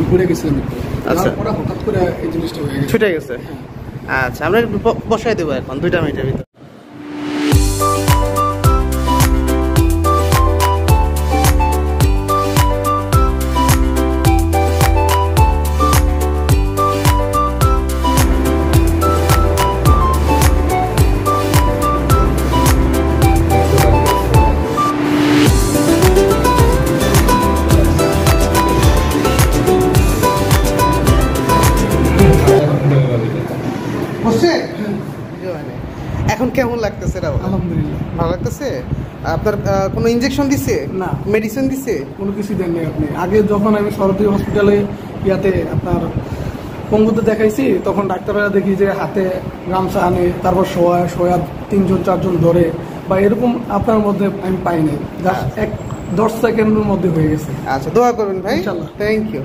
ঘুরে গেছিলাম একটু। আচ্ছা। তারপরে হঠাৎ করে এই জিনিসটা হয়ে গেছে। ছুটে গেছে। আচ্ছা, আমরা বসাই দেবো এখন 2 মিনিটের ভিতরে। এখন কেমন লাগতেছে? আলহামদুলিল্লাহ ভালো লাগতেছে। আপনার কোনো ইনজেকশন দিছে? না। মেডিসিন দিছে? কোনো কিছু দেন নেই আপনি। আগে যখন আমি সরকারি হসপিটালে ইয়াতে আপনার পঙ্গুতে দেখাইছি, তখন ডাক্তাররা দেখি যে হাতে গামছা আনে, তারপর শোয়া 3-4 জন ধরে বা এরকম আপনার মধ্যে আমি পাই নাই। জাস্ট 10 সেকেন্ডের মধ্যে হয়ে গেছে। আচ্ছা, দোয়া করবেন ভাই। ইনশাআল্লাহ। Thank you.